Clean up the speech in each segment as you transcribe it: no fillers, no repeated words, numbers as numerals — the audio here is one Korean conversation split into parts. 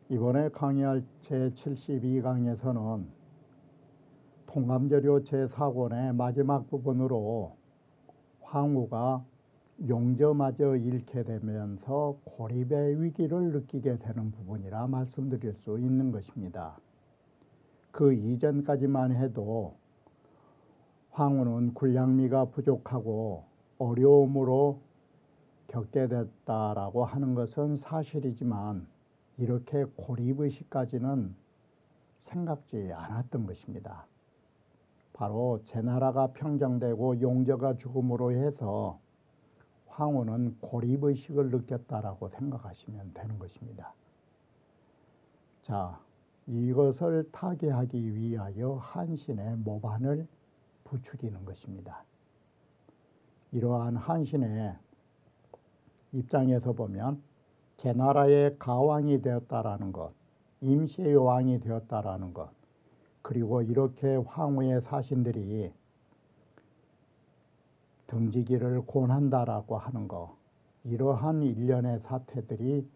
이번에 강의할 제72강에서는 통감재료 제4권의 마지막 부분으로 황후가 용저마저 잃게 되면서 고립의 위기를 느끼게 되는 부분이라 말씀드릴 수 있는 것입니다. 그 이전까지만 해도 황후는 군량미가 부족하고 어려움으로 겪게 됐다라고 하는 것은 사실이지만 이렇게 고립의식까지는 생각지 않았던 것입니다. 바로 제나라가 평정되고 용저가 죽음으로 해서 황후는 고립의식을 느꼈다라고 생각하시면 되는 것입니다. 자, 이것을 타개하기 위하여 한신의 모반을 부추기는 것입니다. 이러한 한신의 입장에서 보면 제나라의 가왕이 되었다라는 것, 임시의 왕이 되었다라는 것, 그리고 이렇게 황후의 사신들이 등지기를 권한다라고 하는 것, 이러한 일련의 사태들이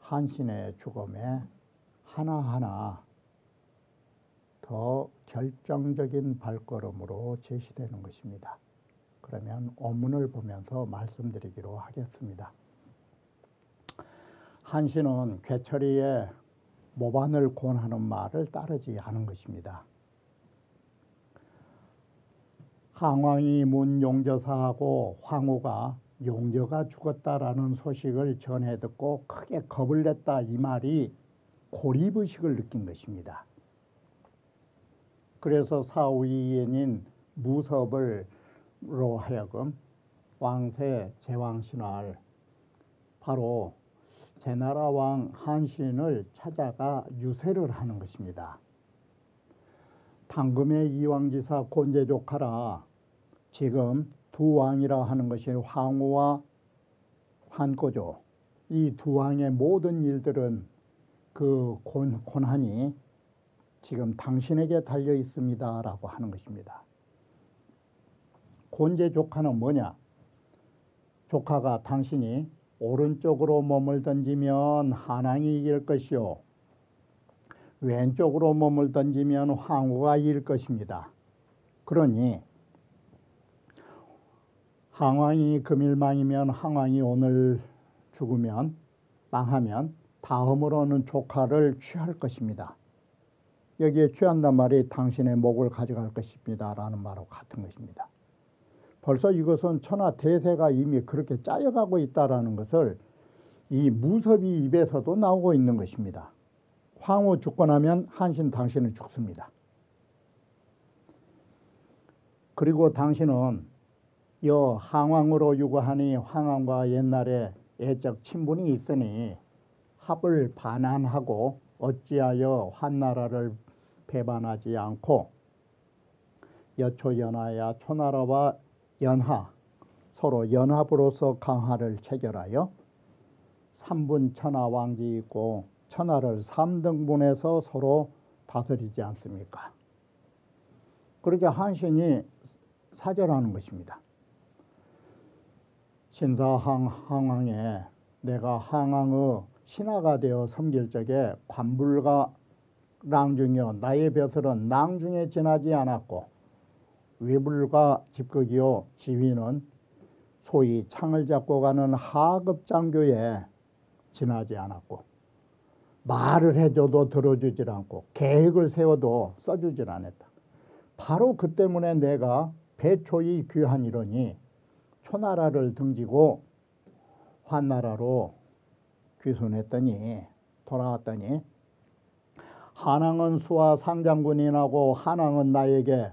한신의 죽음에 하나하나 더 결정적인 발걸음으로 제시되는 것입니다. 그러면 원문을 보면서 말씀드리기로 하겠습니다. 한신은 괴철이의 모반을 권하는 말을 따르지 않은 것입니다. 항왕이 문 용저사하고 황후가 용저가 죽었다라는 소식을 전해 듣고 크게 겁을 냈다, 이 말이 고립의식을 느낀 것입니다. 그래서 사위인인 무섭으로 하여금 왕세 제왕신화를 바로 제나라 왕 한신을 찾아가 유세를 하는 것입니다. 당금의 이왕지사 곤제조카라, 지금 두 왕이라 하는 것이 황후와 환꼬조, 이 두 왕의 모든 일들은 그 권한이 지금 당신에게 달려 있습니다 라고 하는 것입니다. 곤제조카는 뭐냐? 조카가 당신이 오른쪽으로 몸을 던지면 한왕이 이길 것이요, 왼쪽으로 몸을 던지면 황후가 이길 것입니다. 그러니 항왕이 금일망이면 항왕이 오늘 죽으면 망하면 다음으로는 조카를 취할 것입니다. 여기에 취한단 말이 당신의 목을 가져갈 것입니다 라는 말하고 같은 것입니다. 벌써 이것은 천하 대세가 이미 그렇게 짜여가고 있다는 것을 이 무섭이 입에서도 나오고 있는 것입니다. 황후 죽고 나면 한신 당신은 죽습니다. 그리고 당신은 여 항왕으로 유고하니 황왕과 옛날에 애적 친분이 있으니 합을 반환하고 어찌하여 환나라를 배반하지 않고 여초연하야 초나라와 연하, 서로 연합으로서 강화를 체결하여 3분 천하 왕지 있고 천하를 3등분해서 서로 다스리지 않습니까? 그렇게 한신이 사절하는 것입니다. 신사항왕에 내가 항왕의 신하가 되어 섬길 적에 관불과 랑중이요, 나의 벼슬은 낭중에 지나지 않았고 위불과 집극이요, 지휘는 소위 창을 잡고 가는 하급장교에 지나지 않았고 말을 해줘도 들어주질 않고 계획을 세워도 써주질 않았다. 바로 그 때문에 내가 배초이 귀한 이러니 초나라를 등지고 환나라로 귀순했더니 돌아왔더니 한왕은 수하 상장군인하고 한왕은 나에게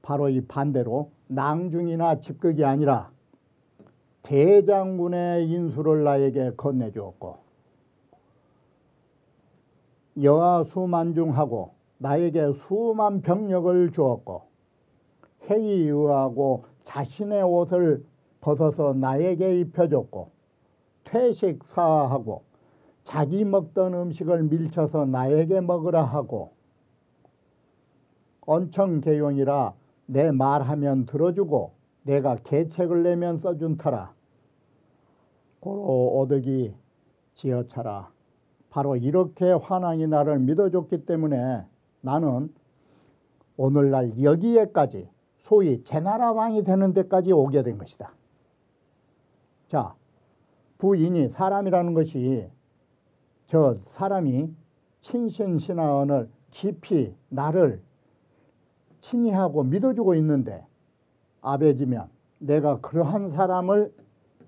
바로 이 반대로 낭중이나 집극이 아니라 대장군의 인수를 나에게 건네주었고 여하 수만중하고 나에게 수만 병력을 주었고 해에 의하고 자신의 옷을 벗어서 나에게 입혀줬고 퇴식사하고 자기 먹던 음식을 밀쳐서 나에게 먹으라 하고 언청개용이라 내 말하면 들어주고 내가 계책을 내면 써준 터라 고로 오덕이 지어차라 바로 이렇게 환왕이 나를 믿어줬기 때문에 나는 오늘날 여기에까지 소위 제나라 왕이 되는 데까지 오게 된 것이다. 자, 부인이 사람이라는 것이 저 사람이 친신신하언을 깊이 나를 친히하고 믿어주고 있는데 아베지면 내가 그러한 사람을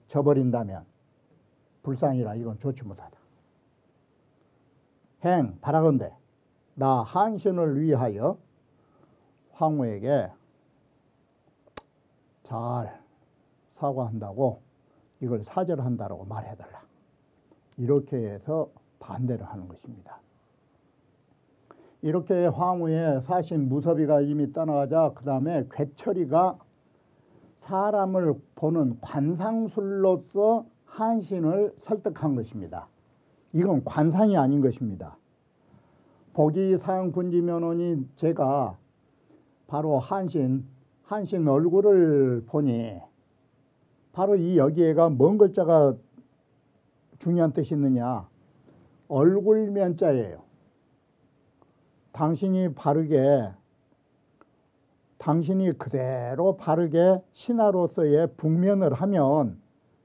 저버린다면 불상이라 이건 좋지 못하다. 행 바라건대 나 한신을 위하여 황후에게 잘 사과한다고 이걸 사절한다라고 말해달라. 이렇게 해서 반대를 하는 것입니다. 이렇게 황후의 사신 무섭이가 이미 떠나가자 그 다음에 괴철이가 사람을 보는 관상술로서 한신을 설득한 것입니다. 이건 관상이 아닌 것입니다. 보기상 군지면허니 제가 바로 한신 얼굴을 보니 바로 이 여기에가 뭔 글자가 중요한 뜻이 있느냐. 얼굴면자예요. 당신이 그대로 바르게 신하로서의 북면을 하면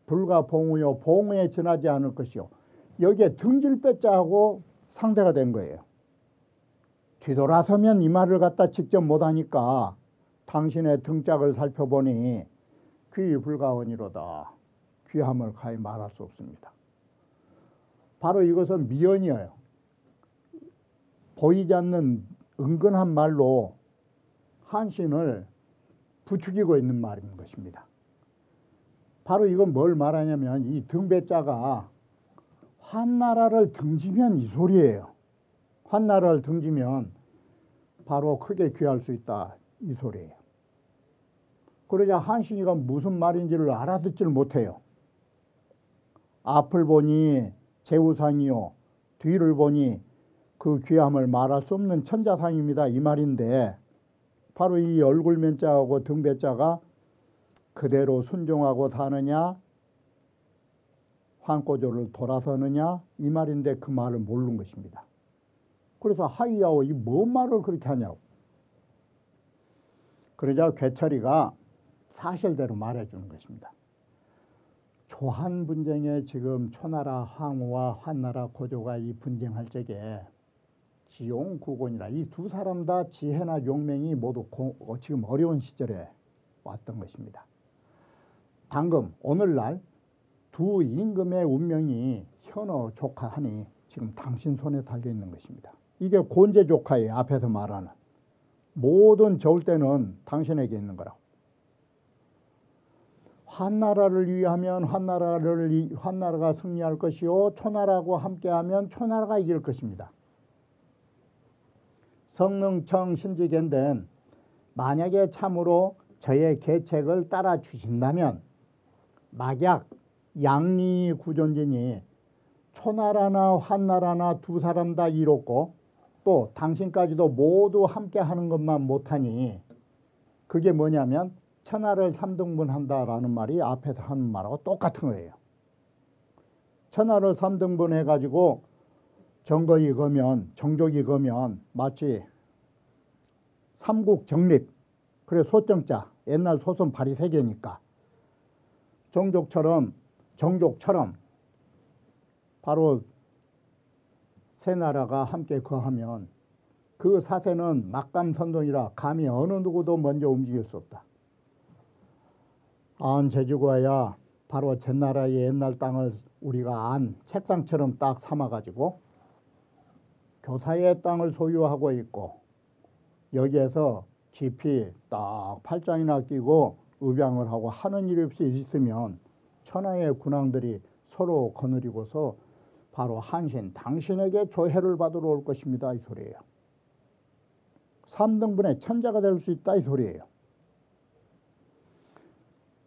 불가 봉우요 봉우에 지나지 않을 것이요. 여기에 등질 빼자하고 상대가 된 거예요. 뒤돌아서면 이 말을 갖다 직접 못하니까 당신의 등짝을 살펴보니 귀 불가원이로다. 귀함을 가히 말할 수 없습니다. 바로 이것은 미연이에요. 보이지 않는 은근한 말로 한신을 부추기고 있는 말인 것입니다. 바로 이건 뭘 말하냐면 이 등배자가 환나라를 등지면 이 소리예요. 환나라를 등지면 바로 크게 귀할 수 있다 이 소리예요. 그러자 한신이가 무슨 말인지를 알아듣지를 못해요. 앞을 보니 제우상이요 뒤를 보니 그 귀함을 말할 수 없는 천자상입니다 이 말인데 바로 이 얼굴면자하고 등배자가 그대로 순종하고 사느냐 환꼬조를 돌아서느냐 이 말인데 그 말을 모르는 것입니다. 그래서 하이야오 이 뭔 말을 그렇게 하냐고. 그러자 괴철이가 사실대로 말해주는 것입니다. 조한 분쟁에 지금 초나라 황후와 환나라 고조가 이 분쟁할 적에 지용구곤이라 이 두 사람 다 지혜나 용맹이 모두 지금 어려운 시절에 왔던 것입니다. 방금 오늘날 두 임금의 운명이 현어 조카하니 지금 당신 손에 달려 있는 것입니다. 이게 곤제 조카예요. 앞에서 말하는 모든 좋을 때는 당신에게 있는 거라고. 환나라를 위하면 환나라가 승리할 것이요 초나라하고 함께하면 초나라가 이길 것입니다. 성능청 신지견된 만약에 참으로 저의 계책을 따라 주신다면 막약 양리 구존진이 초나라나 환나라나 두 사람 다 이롭고 또 당신까지도 모두 함께 하는 것만 못하니 그게 뭐냐면 천하를 3등분 한다라는 말이 앞에서 하는 말하고 똑같은 거예요. 천하를 3등분 해가지고 정족이 거면 마치 삼국 정립 그래 소정자 옛날 소선 발이 3개니까 정족처럼 바로 세 나라가 함께 거하면 그 사세는 막감선동이라 감히 어느 누구도 먼저 움직일 수 없다. 제주가야 바로 전나라의 옛날 땅을 우리가 책상처럼 딱 삼아가지고 교사의 땅을 소유하고 있고 여기에서 깊이 딱 팔짱이나 끼고 의병을 하고 하는 일이 없이 있으면 천하의 군왕들이 서로 거느리고서 바로 한신 당신에게 조회를 받으러 올 것입니다 이 소리예요. 3등분의 천자가 될 수 있다 이 소리예요.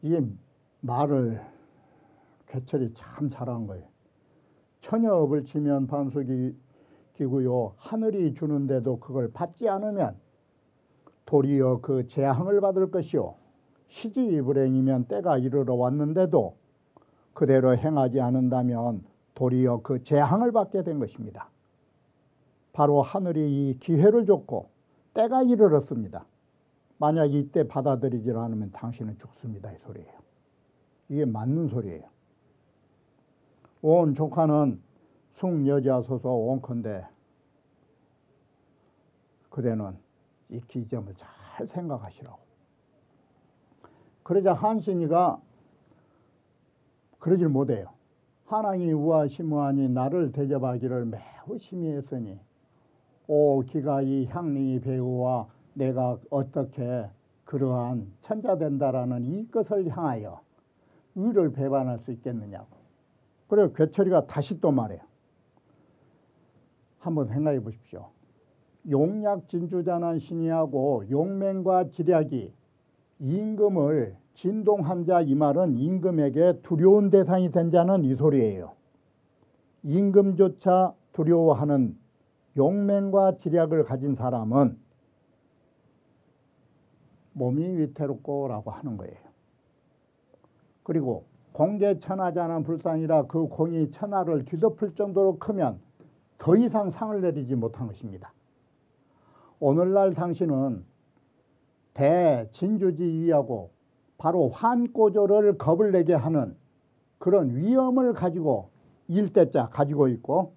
이게 말을 괴철이 참 잘한 거예요. 천여업을 치면 반석이고요. 하늘이 주는데도 그걸 받지 않으면 도리어 그 재앙을 받을 것이요. 시지불행이면 때가 이르러 왔는데도 그대로 행하지 않는다면 도리어 그 재앙을 받게 된 것입니다. 바로 하늘이 이 기회를 줬고 때가 이르렀습니다. 만약 이때 받아들이지 않으면 당신은 죽습니다. 이 소리예요. 이게 맞는 소리예요. 온 조카는 숭여지하소서 원컨대 그대는 익히 이 점을 잘 생각하시라고. 그러자 한신이가 그러질 못해요. 하나님 우아시무하니 나를 대접하기를 매우 심히 했으니 오 기가 이 향링이 배우와 내가 어떻게 그러한 천자 된다라는 이것을 향하여 의를 배반할 수 있겠느냐고. 그래서 괴철이가 다시 또 말해요. 한번 생각해 보십시오. 용약 진주자난 신이하고 용맹과 지략이 임금을 진동한 자, 이 말은 임금에게 두려운 대상이 된 자는 이 소리예요. 임금조차 두려워하는 용맹과 지략을 가진 사람은 몸이 위태롭고라고 하는 거예요. 그리고 공개천하자는 불상이라 그 공이 천하를 뒤덮을 정도로 크면 더 이상 상을 내리지 못한 것입니다. 오늘날 당신은 대진주지위하고 바로 환꼬조를 겁을 내게 하는 그런 위험을 가지고 일대자 가지고 있고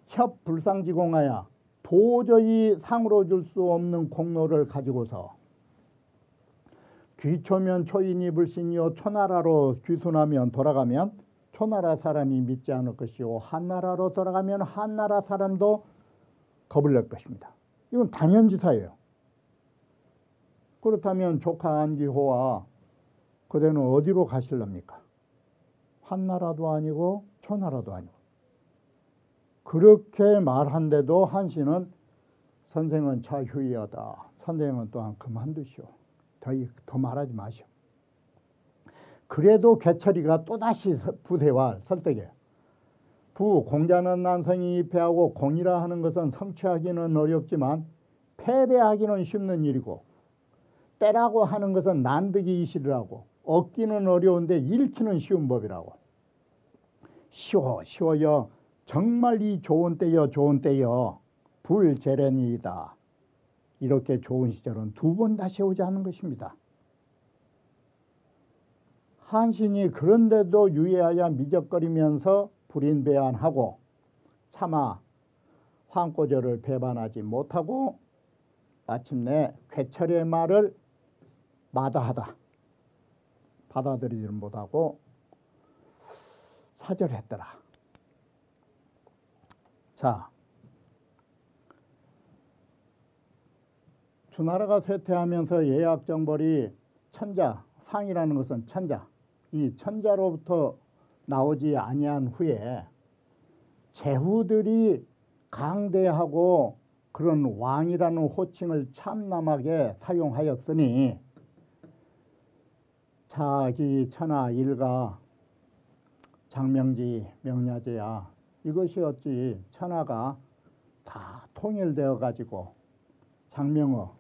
협불상지공하여 도저히 상으로 줄 수 없는 공로를 가지고서 귀초면 초인이 불신이요 초나라로 귀순하면 돌아가면 초나라 사람이 믿지 않을 것이요 한나라로 돌아가면 한나라 사람도 겁을 낼 것입니다. 이건 당연지사예요. 그렇다면 조카 안기호와 그대는 어디로 가실랍니까? 한나라도 아니고 초나라도 아니고. 그렇게 말한데도 한신은 선생은 자휴이하다. 선생은 또한 그만두시오. 더 말하지 마시오. 그래도 괴철이가 또다시 부세와 설득해요. 부 공자는 난성이 입회하고 공이라 하는 것은 성취하기는 어렵지만 패배하기는 쉽는 일이고 때라고 하는 것은 난득이 이실이라고 얻기는 어려운데 잃기는 쉬운 법이라고. 쉬워요. 정말 이 좋은 때여 불재련이다. 이렇게 좋은 시절은 두 번 다시 오지 않는 것입니다. 한신이 그런데도 유예하여 미적거리면서 불인배안하고 차마 황꼬절을 배반하지 못하고 마침내 괴철의 말을 마다하다. 받아들이지를 못하고 사절했더라. 자, 주나라가 쇠퇴하면서 예약정벌이 천자, 상이라는 것은 천자, 이 천자로부터 나오지 아니한 후에 제후들이 강대하고 그런 왕이라는 호칭을 참남하게 사용하였으니 자기 천하 일가 장명지 명야제야 이것이 어찌 천하가 다 통일되어 가지고 장명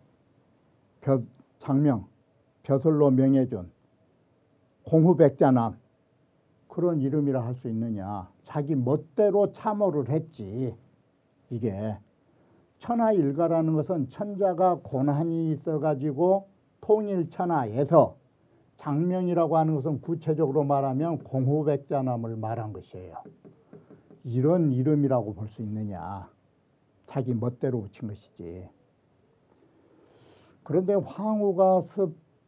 벼슬로 명해준 공후백자남 그런 이름이라 할 수 있느냐. 자기 멋대로 참호를 했지. 이게 천하일가라는 것은 천자가 고난이 있어가지고 통일천하에서 장명이라고 하는 것은 구체적으로 말하면 공후백자남을 말한 것이에요. 이런 이름이라고 볼 수 있느냐. 자기 멋대로 붙인 것이지. 그런데 황후가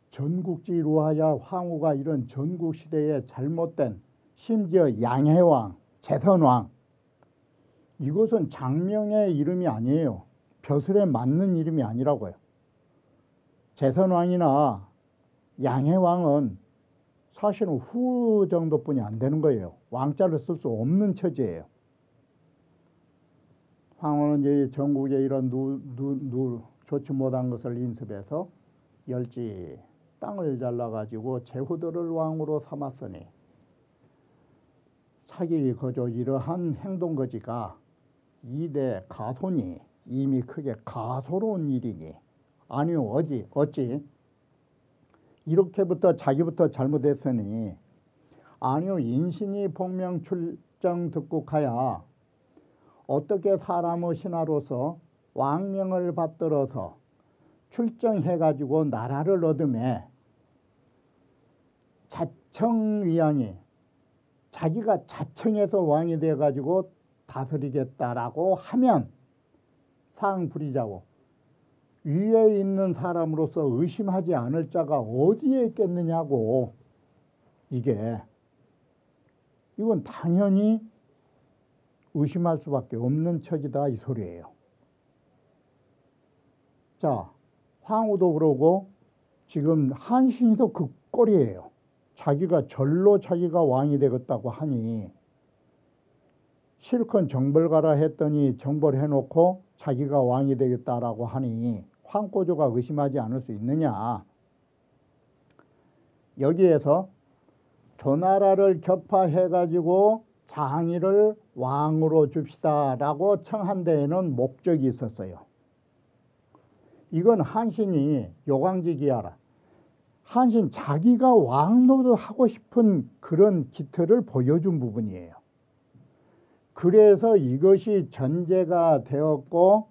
전국지로 하여 황후가 이런 전국시대에 잘못된 심지어 양해왕, 재선왕 이것은 장명의 이름이 아니에요. 벼슬에 맞는 이름이 아니라고요. 재선왕이나 양해왕은 사실은 후 정도뿐이 안 되는 거예요. 왕자를 쓸 수 없는 처지예요. 황후는 이제 전국에 이런 좋지 못한 것을 인습해서 열지 땅을 잘라가지고 제후들을 왕으로 삼았으니 사기 거저 이러한 행동 거지가 이대 가손이 이미 크게 가소로운 일이니 아니요 어찌 이렇게부터 자기부터 잘못했으니 아니요 인신이 복명 출정 득국하야 어떻게 사람의 신하로서 왕명을 받들어서 출정해가지고 나라를 얻음에 자청위양이 자기가 자청해서 왕이 돼가지고 다스리겠다라고 하면 상 부리자고 위에 있는 사람으로서 의심하지 않을 자가 어디에 있겠느냐고. 이건 당연히 의심할 수밖에 없는 처지다 이 소리예요. 자, 황후도 그러고 지금 한신이도 그 꼴이에요. 자기가 절로 자기가 왕이 되겠다고 하니 실컷 정벌가라 했더니 정벌해놓고 자기가 왕이 되겠다라고 하니 황고조가 의심하지 않을 수 있느냐. 여기에서 조나라를 격파해가지고 장의를 왕으로 줍시다라고 청한 데에는 목적이 있었어요. 이건 한신이 요강지기하라. 한신 자기가 왕노릇 하고 싶은 그런 기틀을 보여준 부분이에요. 그래서 이것이 전제가 되었고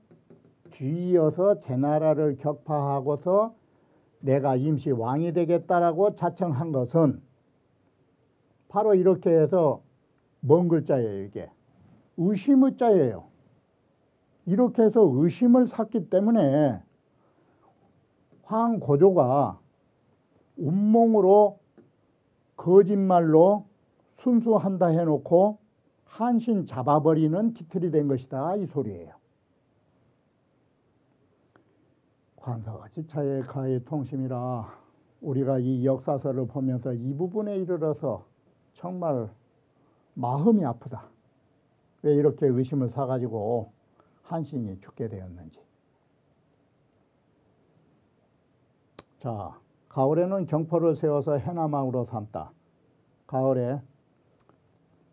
뒤이어서 제나라를 격파하고서 내가 임시 왕이 되겠다라고 자청한 것은 바로 이렇게 해서 뭔 글자예요 이게? 의심의 자예요. 이렇게 해서 의심을 샀기 때문에 황고조가 운몽으로 거짓말로 순수한다 해놓고 한신 잡아버리는 기틀이 된 것이다 이 소리예요. 관사가 지차의 가히 통심이라 우리가 이 역사서를 보면서 이 부분에 이르러서 정말 마음이 아프다. 왜 이렇게 의심을 사가지고 한신이 죽게 되었는지. 자, 가을에는 경포를 세워서 해남왕으로 삼다. 가을에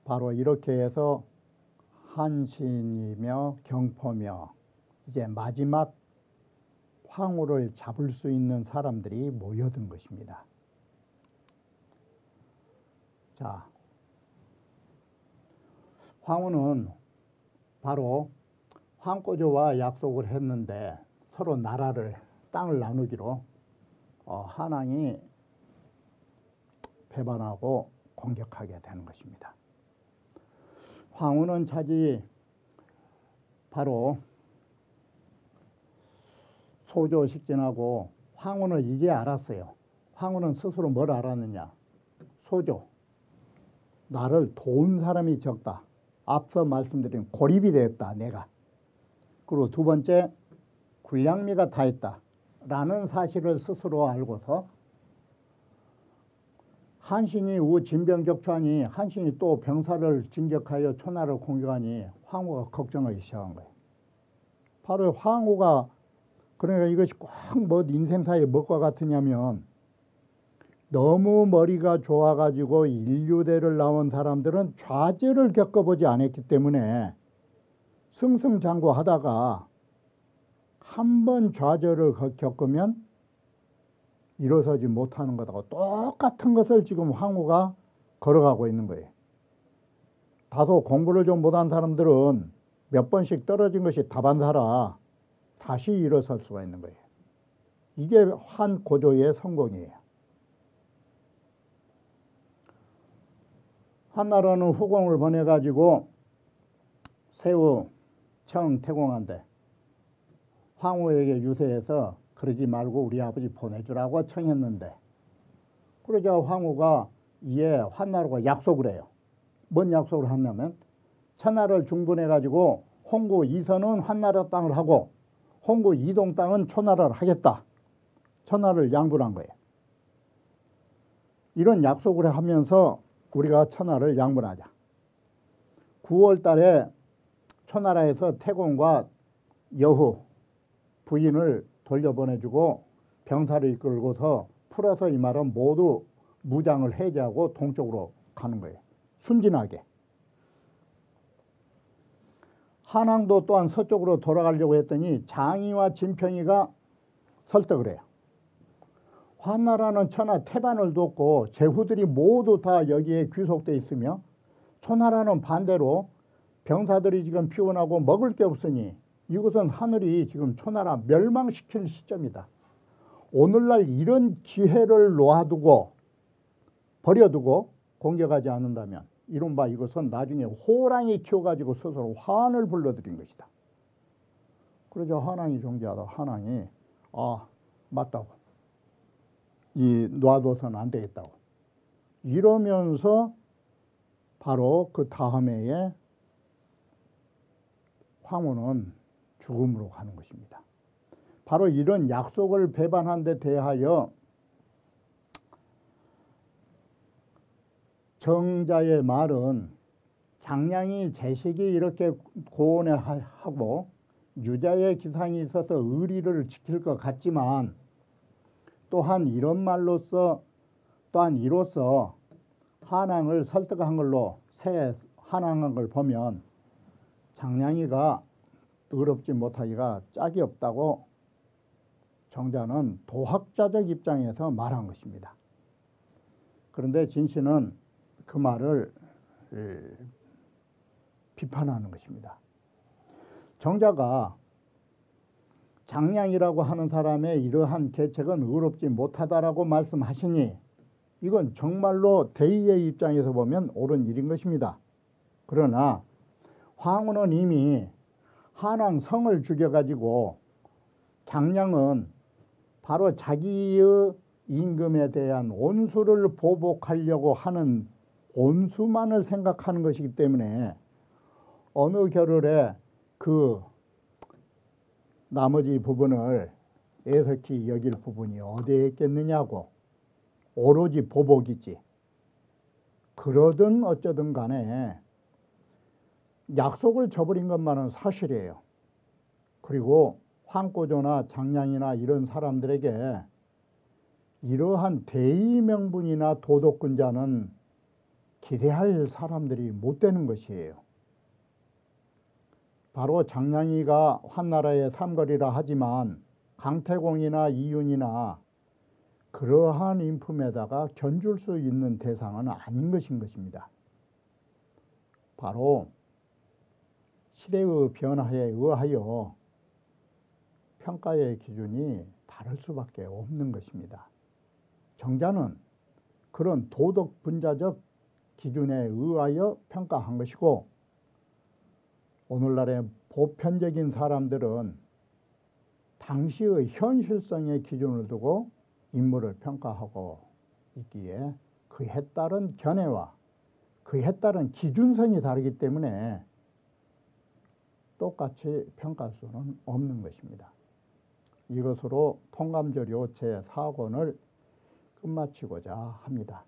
바로 이렇게 해서 한신이며 경포며 이제 마지막 황후를 잡을 수 있는 사람들이 모여든 것입니다. 자, 황후는 바로 황고조와 약속을 했는데 서로 나라를 땅을 나누기로 한왕이 배반하고 공격하게 되는 것입니다. 황후는 차지 바로 소조식진하고 황후는 이제 알았어요. 황후는 스스로 뭘 알았느냐. 소조, 나를 도운 사람이 적다. 앞서 말씀드린 고립이 되었다 내가. 그리고 두 번째 군량미가 다 있다 라는 사실을 스스로 알고서 한신이 진병격추하니 한신이 또 병사를 진격하여 초나를 공격하니 황후가 걱정하기 시작한 거예요. 바로 황후가 그러니까 이것이 꼭 뭐 인생사의 뭐가 같으냐면 너무 머리가 좋아가지고 인류대를 나온 사람들은 좌절을 겪어보지 않았기 때문에 승승장구하다가 한 번 좌절을 겪으면 일어서지 못하는 것하고 똑같은 것을 지금 황후가 걸어가고 있는 거예요. 다소 공부를 좀 못한 사람들은 몇 번씩 떨어진 것이 다반사라 다시 일어설 수가 있는 거예요. 이게 한 고조의 성공이에요. 한나라는 후공을 보내가지고 세우 청 태공한데 황후에게 유세해서 그러지 말고 우리 아버지 보내주라고 청했는데 그러자 황후가 이에 한나라가 약속을 해요. 뭔 약속을 하냐면 천하를 중분해가지고 홍구 이선은 한나라 땅을 하고 홍구 이동 땅은 초나라를 하겠다. 천하를 양분한 거예요. 이런 약속을 하면서 우리가 천하를 양분하자. 9월 달에 초나라에서 태공과 여후 부인을 돌려보내주고 병사를 이끌고서 풀어서 이 말은 모두 무장을 해제하고 동쪽으로 가는 거예요. 순진하게. 한왕도 또한 서쪽으로 돌아가려고 했더니 장의와 진평이가 설득을 해요. 환나라는 천하 태반을 뒀고 제후들이 모두 다 여기에 귀속돼 있으며 초나라는 반대로 병사들이 지금 피곤하고 먹을 게 없으니 이것은 하늘이 지금 초나라 멸망시킬 시점이다. 오늘날 이런 기회를 놓아두고 버려두고 공격하지 않는다면 이른바 이것은 나중에 호랑이 키워가지고 스스로 환을 불러들인 것이다. 그러자 한왕이 존재하다 한왕이 맞다고 놔둬서는 안 되겠다고 이러면서 바로 그 다음 해에 황후는 죽음으로 가는 것입니다. 바로 이런 약속을 배반한 데 대하여 정자의 말은 장량이 제식이 이렇게 고온하고 유자의 기상이 있어서 의리를 지킬 것 같지만 또한 이런 말로서 또한 이로써 한왕을 설득한 걸로 새 한왕한 걸 보면 장량이가 의롭지 못하기가 짝이 없다고 정자는 도학자적 입장에서 말한 것입니다. 그런데 진씨는 그 말을 비판하는 것입니다. 정자가 장량이라고 하는 사람의 이러한 계책은 의롭지 못하다라고 말씀하시니 이건 정말로 대의의 입장에서 보면 옳은 일인 것입니다. 그러나 황후는 이미 한왕 성을 죽여가지고 장량은 바로 자기의 임금에 대한 온수를 보복하려고 하는 온수만을 생각하는 것이기 때문에 어느 겨를에 그 나머지 부분을 애석히 여길 부분이 어디에 있겠느냐고 오로지 보복이지. 그러든 어쩌든 간에 약속을 저버린 것만은 사실이에요. 그리고 황고조나 장량이나 이런 사람들에게 이러한 대의 명분이나 도덕군자는 기대할 사람들이 못 되는 것이에요. 바로 장량이가 환나라의 삼거리라 하지만 강태공이나 이윤이나 그러한 인품에다가 견줄 수 있는 대상은 아닌 것인 것입니다. 바로 시대의 변화에 의하여 평가의 기준이 다를 수밖에 없는 것입니다. 정자는 그런 도덕 분자적 기준에 의하여 평가한 것이고 오늘날의 보편적인 사람들은 당시의 현실성의 기준을 두고 인물을 평가하고 있기에 그에 따른 견해와 그에 따른 기준선이 다르기 때문에 똑같이 평가할 수는 없는 것입니다. 이것으로 통감조료 제4권을 끝마치고자 합니다.